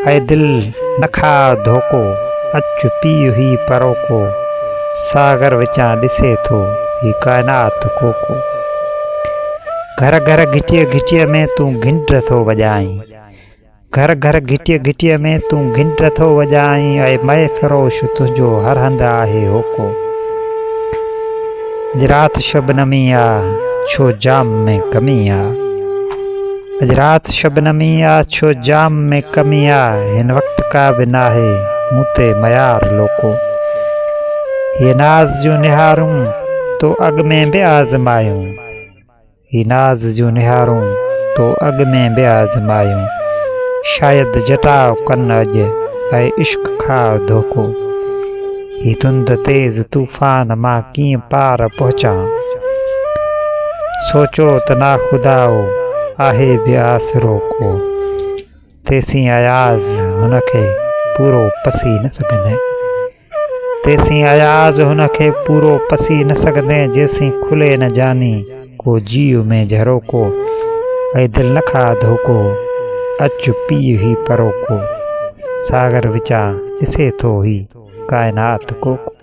ऐ दिल नखा धोको अचु पीउ ही परोको सागर विचां ॾिसे थो ही काइनात कोको। घर घर घिटीअ घिटीअ में तूं घिंड थो वॼाईं, घर घर घिटीअ घिटीअ में तूं घिंड थो वॼाईं। ऐं मए फ़िरोश तुंहिंजो हर हंधि आहे होको। अॼु राति शबनमी आ छो जाम में कमी आ, अॼु राति शबनमी आ छो जाम में कमी आ। हिन वक़्त का बि नाहे मूं ते मयार लोको। ये नाज़ जूं निहारूं तो अॻ में बि आज़मायूं, ही नाज़ जूं निहारूं तो अॻ में बि आज़मायूं। शायदि जटाओ कनि अॼु ऐं इश्क खा धोको। ही धुंध तेज़ तूफ़ान मां कीअं पार पहुचां, सोचो त ना ख़ुदाओ आहे बि आसरो को। तेसीं अयाज़ हुनखे पूरो पसी न सघंदे, तेसीं अयाज़ हुनखे पूरो पसी न सघंदे। जेसीं खुले न जानी को जीव में झरोको। ऐं दिल नखा धोको अचु पीउ ही परोको सागर विचां ॾिसे थो ही काइनात कोको।